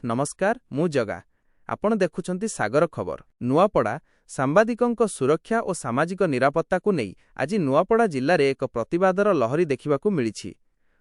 नमस्कार मु जगा आपण देखुछंती सागर खबर। नुआपड़ा सांबादिकंक सुरक्षा और सामाजिक निरापत्ता को नहीं आज नुआपड़ा जिले में एक प्रतिवादर लहरी देखा मिली।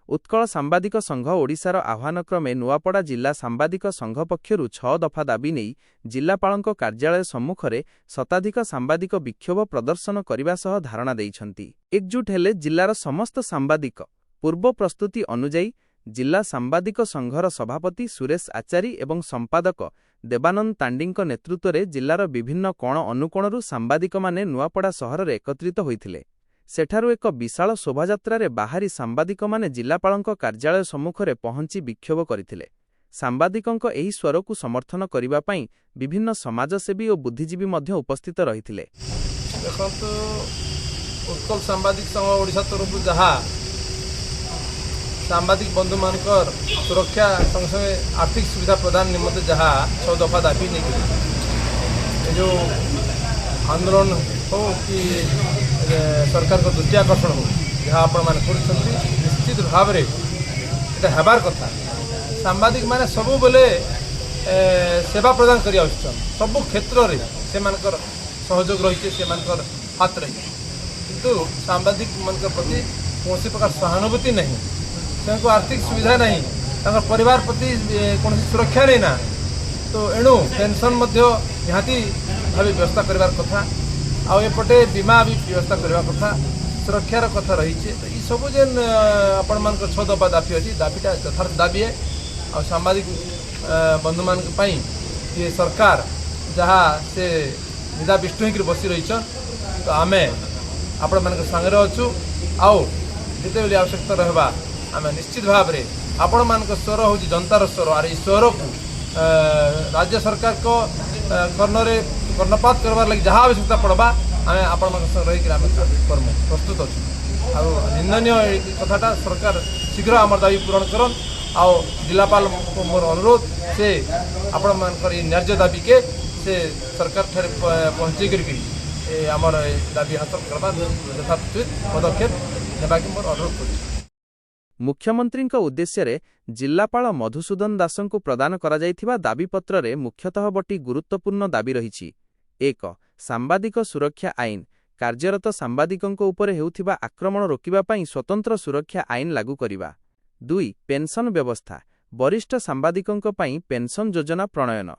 उत्कल सांबादिक संघ ओडिशार आह्वान क्रमे नुआपड़ा जिला सांबादिक संघ पक्षरु 6 दफा दाबी नहीं जिलापालंक कार्यालय सम्मुखरे शताधिक सांबादिक विक्षोभ प्रदर्शन करने सह धारणा देइछंती। एकजुट हेले जिलार समस्त सांबादिक पूर्व प्रस्तुति अनुजाई जिला सांबादिक संघर सभापति सुरेश आचारी एवं संपादक देवानंद तांडीଙ୍କ नेतृत्व जिलार विभिन्न कोण अनुकोणरू सांबादिक माने नुआपड़ा सहर में एकत्रित होइथिले। सेठारु एक विशाल शोभायात्रा बाहरी सांबादिक माने जिलापालंक कार्यालय सम्मुखरे पहुंची विक्षोभ करथिले। सांबादिकंक एही स्वर को समर्थन करिबा पई विभिन्न समाजसेवी और बुद्धिजीवी मध्य उपस्थित रहिथिले। देखंतु उत्कल सांबादिक संघ ओडिशा तरफ जहा सांबादिक बंधु मानकर सुरक्षा संगे आर्थिक सुविधा प्रदान निमंत्रण जहाँ 6 दफा दाबी नहीं जो आंदोलन हो कि सरकार को दृष्टि आकर्षण हो जहाँ आपण मैंने निश्चित भाव में यहाँ हेबार कथा। सांबादिक मैंने सबु बेले सेवा प्रदान कर सबु क्षेत्र में से सहयोग रही से हाथ रही किंतु सांबादिक मान प्रति कौन प्रकार सहानुभूति नहीं से आर्थिक सुविधा नहीं परिवार प्रति कौन सुरक्षा नहीं ना तो एणु पेंशन निहाती भाव व्यवस्था करार कथा आउटे बीमा भी व्यवस्था करने कथा सुरक्षार कथा रही है। ये सब जेन आपण मान 6 दफा दाबी अच्छी दाबीटा यथार्थ दाबी है आ सांबादिक बंधु मान ये सरकार जहाँ से निदा विष्णु होकर बसी रही तो आम आपण मान सागर अच्छु आउ जिते आवश्यकता रहा आम निश्चित भाव में आपण मान स्वर हूँ जनतार स्वर और ये स्वर को राज्य सरकार को कर्णपात करवार लगी जहाँ आवश्यकता पड़वा आम आपण मान रही कर्म प्रस्तुत अच्छे आ निंदनीय कथाटा सरकार शीघ्र आम दाबी पूरण करन आउ जिलापाल को मोर अनुरोध से आपण मान न्याय्य दाबी के से सरकार ठारे पहुँचे करके आमर दाबी हासिल करवा यथाचित पदक्षेप नेबाके मोर अनुरोध कर। मुख्यमंत्री उद्देश्य जिलापाल मधुसूदन दास को प्रदान करा जायथिबा दाबीपत्र रे मुख्यतः बटी गुरुत्वपूर्ण दाबी रही। 1 सांबादिक सुरक्षा आईन कार्यरत सांबादिकंक उपरे हेउथिबा आक्रमण रोकिबा पई स्वतंत्र सुरक्षा आईन लागू करिबा। 2 पेंशन व्यवस्था वरिष्ठ सांबादिकंक पई पेंशन योजना प्रणयन।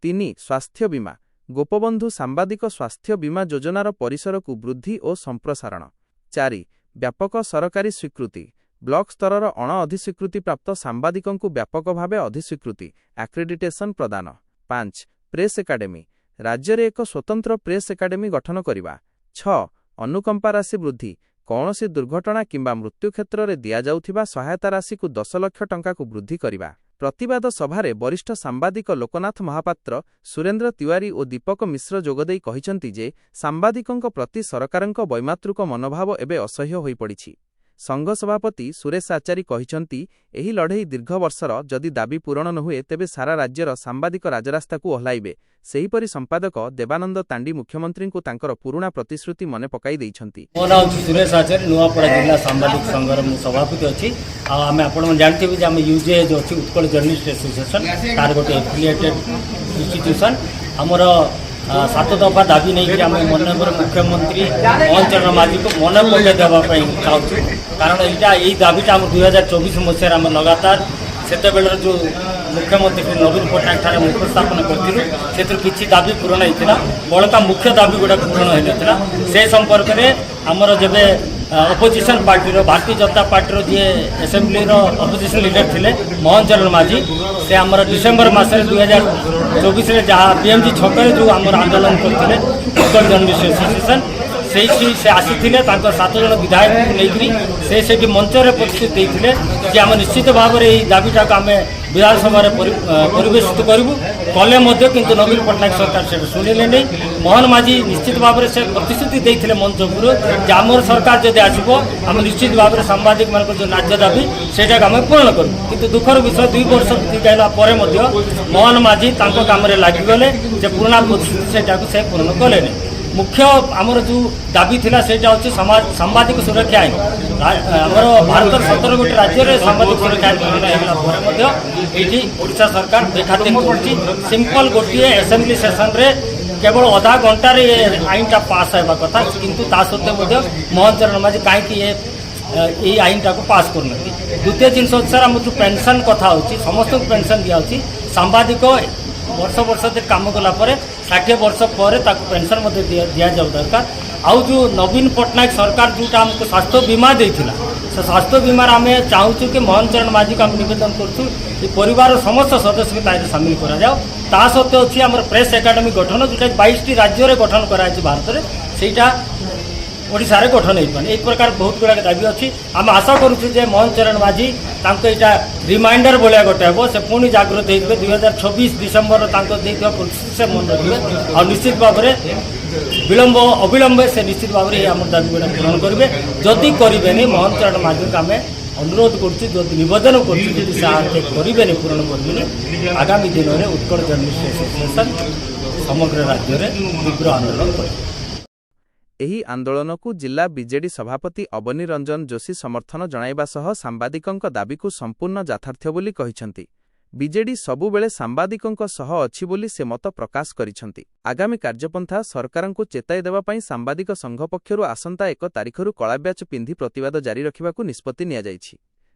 3 स्वास्थ्य बीमा गोपबंधु सांबादिक स्वास्थ्य बीमा योजनार परिसर को वृद्धि और संप्रसारण। 4 व्यापक सरकारी स्वीकृति ब्लॉक स्तर अण अधिस्वीकृति प्राप्त सांबादिकों को व्यापक भाव अधिस्वीकृति एक्रेडिटेशन प्रदान। 5 प्रेस एकाडेमी राज्य में एक स्वतंत्र प्रेस एकाडेमी गठन करने। 6 अनुकंपा राशि वृद्धि कौनसी दुर्घटना किंबा मृत्यु क्षेत्र में दि जाउथिबा सहायता राशि को 10 लाख टंका को वृद्धि करने। प्रतिवाद सभारे वरिष्ठ सांबादिक लोकनाथ महापात्र सुरेंद्र तिवारी और दीपक मिश्र जोगदेई कहिसंती जे सांबादिकों प्रति सरकारक वैमातृक मनोभाव एवं असह्य होई पड़िछि। संघ सभापति सुरेश आचारी कहिसंती एही लड़ई दीर्घ वर्षर जदि दाबी पूरण न हुए तेबे सारा राज्यर सांबादिक राजरास्ता को ओह्लाइबे। सेहीपरि संपादक देवानंद तांडी मुख्यमंत्री को तांकर पुराणा प्रतिश्रुति मने पकाई दैछंती। मो नाम सुरेश आचार्य नुआपड़ा जिला सांबादिक संघर मु सभापति अछि आ हमें आपण जानथिबे जे हम यूजे जो अछि उत्कल जर्नलिस्ट एसोसिएशन तार गोटे एफिलिएटेड इंस्टीट्यूशन हमर 7 दफा दाबी नहीं आम मनोबर मुख्यमंत्री मोहन चरण माझी को मन पकड़ देवाई चाहूँ कारण यहाँ यही दाबीटा आम 2024 मसीह आम लगातार से जो मुख्यमंत्री श्री नवीन पट्टनायक ठारे उपस्थापन करूँ किसी दाबी पूरण होता बड़का मुख्य दाबी गुड़ा पूरण होता से संपर्क में आमर जब opposition party Bharatiya Janata party जी एसेम्बली अपोजिशन लीडर थे मोहन चरण माझी से आमर डिसेम्बर मसरे 2024 जहाँ पीएमजी छक जो आम आंदोलन करते उत्कल जर्नलिस्ट एसोसिएशन से आसी 7 जन विधायक नहीं से मंचर प्रतिश्रुति देते कि आम निश्चित भाव में दाबीटा को आम विधानसभा परिवेशित करूँ कले किंतु नवीन पट्टनायक सरकार से शुणिले नहीं। मोहन माझी निश्चित भाव में से प्रतिश्रुति देते मंच उपरू आमर सरकार जब आसो आम निश्चित भाव में सांबादिक मान जो न्याय दाबी से आम पूर्ण करूँ किंतु दुखर विषय 2 वर्ष बीतला मोहन माझी काम लगिगले पुराणा प्रतिश्रुति से पूर्ण कले नहीं। मुख्य आमर जो दाबी थिला सेटा होछि सांबादिक सुरक्षा आईन आमर भारत 17 गोटी राज्य रे सांबादिक सुरक्षा आईन होला पर मध्ये एठी ओडिशा सरकार बेखातिर करछि सिंपल गोटी असेंबली सेशन रे केवल आधा घंटा रे आईनटा पास हेबा कथा किंतु ता सत्ते मध्ये मोहन चरण माझी काहे कि ये आईनटा को पास करनथि द्वितीय जिनस सर हम जो पेंशन कथा होछि समस्त पेंशन दिया होछि सांबादिक वर्ष वर्ष काम कला 60 वर्ष पर पेंशन दिया जाऊ दरकार आउ जो नवीन पट्टनायक सरकार जोटा हमको स्वास्थ्य बीमा देथिला से स्वास्थ्य बीमा आम चाहूँ कि मोहन चरण माझी को निवेदन करूँ परिवार समस्त सदस्य को सामिल करा जाओ ता सत्वे अच्छी आम प्रेस एकाडेमी गठन जोटा 22टी राज्य में गठन कराई भारत में सेटा ओडिशा रे गठन हो एक प्रकार बहुत गुड़ा दाबी अच्छी आम आशा करुचे मोहन चरण माझी यहाँ रिमाइंडर भाया गोटे हे से पुणी जागृत हो 2026 डिसेम्बर से मन रखिए और निश्चित भाव में विलंब अविलंब से निश्चित भाव में आम दाबी गुड़ा पूरण करेंगे जदि करें मोहन चरण माझी को आम अनुरोध करवेदन करें पूरण करें आगामी दिन में उत्कल जर्नलिस्ट एसोसिएशन समग्र राज्य में तीव्र आंदोलन कर ଏହି ଆନ୍ଦୋଳନକୁ ଜିଲ୍ଲା ବିଜେଡି ସଭାପତି ଅବନୀ ରଞ୍ଜନ ଯୋଶୀ ସମର୍ଥନ ଜଣାଇବା ସହ ସାମ୍ବାଦିକଙ୍କ ଦାବିକୁ ସମ୍ପୂର୍ଣ୍ଣ ଯଥାର୍ଥ ବୋଲି କହିଛନ୍ତି। ବିଜେଡି ସବୁବେଳେ ସାମ୍ବାଦିକଙ୍କ ସହ ଅଛି ବୋଲି ସେ ମତ ପ୍ରକାଶ କରିଛନ୍ତି। ଆଗାମୀ କାର୍ଯ୍ୟପନ୍ଥା ସରକାରଙ୍କୁ ଚେତାଇ ଦେବା ପାଇଁ ସାମ୍ବାଦିକ ସଂଘ ପକ୍ଷରୁ ଆସନ୍ତା 1 ତାରିଖରୁ କଳା ବ୍ୟାଚ୍ ପିନ୍ଧି ପ୍ରତିବାଦ ଜାରି ରଖିବାକୁ ନିଷ୍ପତ୍ତି ନିଆଯାଇଛି।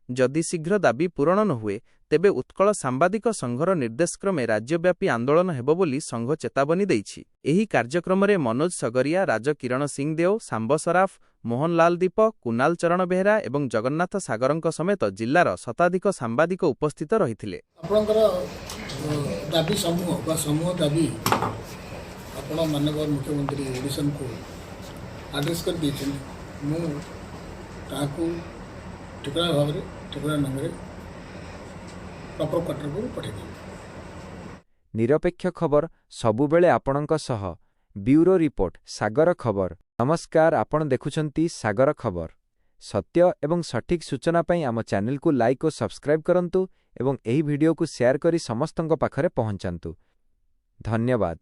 ଯଦି ଶୀଘ୍ର ଦାବି ପୂରଣ ନ ହୁଏ ତେବେ ଉତ୍କଳ ସାମ୍ବାଦିକ ସଂଘର ନିର୍ଦ୍ଦେଶକ୍ରମେ ରାଜ୍ୟବ୍ୟାପୀ ଆନ୍ଦୋଳନ ହେବ ବୋଲି ସଂଘ ଚେତାବନୀ ଦେଇଛି। ଏହି କାର୍ଯ୍ୟକ୍ରମରେ ମନୋଜ ସଗରିଆ, ରାଜ କିରଣ ସିଂ ଦେଓ, ଶାମ୍ବ ସରାଫ, ମୋହନଲାଲ ଦୀପ, କୁନାଲ ଚରଣ ବେହେରା ଏବଂ ଜଗନ୍ନାଥ ସାଗରଙ୍କ ସମେତ ଜିଲ୍ଲାର ଶତାଧିକ ସାମ୍ବାଦିକ ଉପସ୍ଥିତ ରହିଥିଲେ। ଆପଣଙ୍କର ଦାବି ସମୂହ ଦାବି ଆପଣ ମାନନୀୟ ମୁଖ୍ୟମନ୍ତ୍ରୀ ଓଡ଼ିଶାକୁ ଆଡ୍ରେସ୍ କରିଦେଇଛନ୍ତି। ମୁଁ ତାହାକୁ ଠିକଣା ଭାବରେ ଠିକଣା ନଙ୍ଗରେ ପ୍ରପର କ୍ୱାର୍ଟରକୁ ପଠାଇଦେବି। ନିରପେକ୍ଷ ଖବର ସବୁବେଳେ ଆପଣଙ୍କ ସହ। ବ୍ୟୁରୋ ରିପୋର୍ଟ ସାଗର ଖବର। ନମସ୍କାର, ଆପଣ ଦେଖୁଛନ୍ତି ସାଗର ଖବର। ସତ୍ୟ ଏବଂ ସଠିକ୍ ସୂଚନା ପାଇଁ ଆମ ଚ୍ୟାନେଲକୁ ଲାଇକ୍ ଓ ସବସ୍କ୍ରାଇବ୍ କରନ୍ତୁ ଏବଂ ଏହି ଭିଡିଓକୁ ସେୟାର କରି ସମସ୍ତଙ୍କ ପାଖରେ ପହଞ୍ଚାନ୍ତୁ। ଧନ୍ୟବାଦ।